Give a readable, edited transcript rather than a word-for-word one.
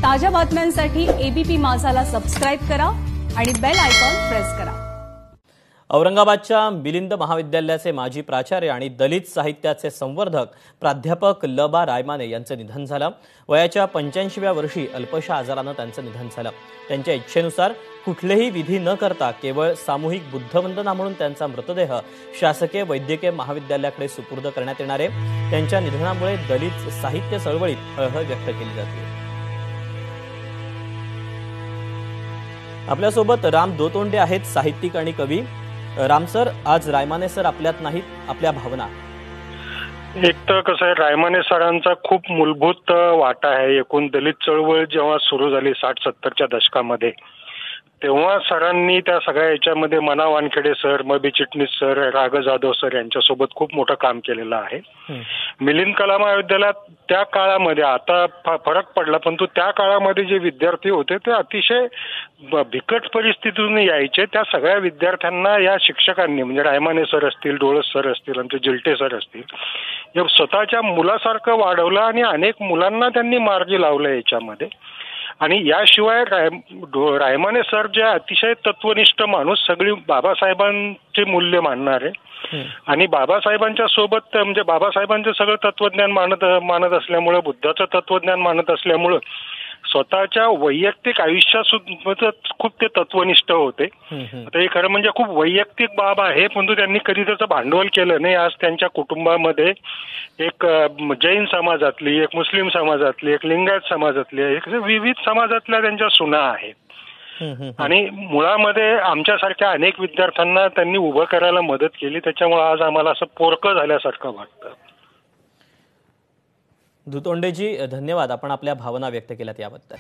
ताज्या बातम्यांसाठी ABP माझाला subscribe करा आणि बेल आयकॉन प्रेस करा। औरंगाबादच्या मिलिंद महाविद्यालयाचे माजी प्राचार्य आणि दलित साहित्याचे संवर्धक प्राध्यापक ल.बा. रायमाने यांचं निधन झालं। वयाच्या 85व्या वर्षी अल्पशा आजारानं त्यांचं निधन झालं। त्यांच्या इच्छेनुसार कुठलेही विधी न करता केवळ सामूहिक बुद्धवंदना म्हणून त्यांचा मृतदेह शासकीय वैद्यकीय महाविद्यालयाकडे सुपूर्द करण्यात येणार आहे। त्यांच्या निधनामुळे दलित साहित्य चळवळीत हळहळ व्यक्त केली जाते। आपल्यासोबत राम दोतोंडे आहेत, साहित्यिक आणि कवी। राम सर, आज रायमाने सर आपल्यात नाहीत, आपल्या भावना? एक तर कसं आहे, रायमाने सरांचा खूप मूलभूत वाटा आहे। एकूण दलित चळवळ जेव्हा सुरू झाली 60-70च्या दशकामध्ये, तेव्हा सरांनी त्या सगळ्या याच्यामध्ये मना वानखेडे सर, मबी चिटणीस सर, राघव जाधव सर यांच्यासोबत खूप मोठं काम केलेलं आहे। मिलिंद कला महाविद्यालयात त्या काळामध्ये, आता फरक पडला, परंतु त्या काळामध्ये जे विद्यार्थी होते ते अतिशय बिकट परिस्थितीतून यायचे। त्या सगळ्या विद्यार्थ्यांना या शिक्षकांनी, म्हणजे रायमाने सर असतील, डोळस सर असतील, आमचे जिल्टे सर असतील, या स्वतःच्या मुलासारखं वाढवलं आणि अनेक मुलांना त्यांनी मार्गी लावलं याच्यामध्ये। आणि याशिवाय रायमाने सर जे अतिशय तत्वनिष्ठ माणूस, सगळी बाबासाहेबांचे मूल्य मानणारे आणि बाबासाहेबांच्या सोबत, म्हणजे बाबासाहेबांचं सगळं तत्वज्ञान मानत असल्यामुळे, बुद्धाचं तत्वज्ञान मानत असल्यामुळं स्वतःच्या वैयक्तिक आयुष्यात खूप ते तत्वनिष्ठ होते। आता हे खरं म्हणजे खूप वैयक्तिक बाब आहे, परंतु त्यांनी कधी त्याचं भांडवल केलं नाही। आज त्यांच्या कुटुंबामध्ये एक जैन समाजातली, एक मुस्लिम समाजातली, एक लिंगायत समाजातली, एक विविध समाजातल्या त्यांच्या सुना आहेत आणि मुळामध्ये आमच्यासारख्या अनेक विद्यार्थ्यांना त्यांनी उभं करायला मदत केली। त्याच्यामुळे आज आम्हाला असं पोरकं झाल्यासारखं वाटतं। दोतोंडेजी, धन्यवाद, आपण आपल्या भावना व्यक्त केल्यात याबद्दल।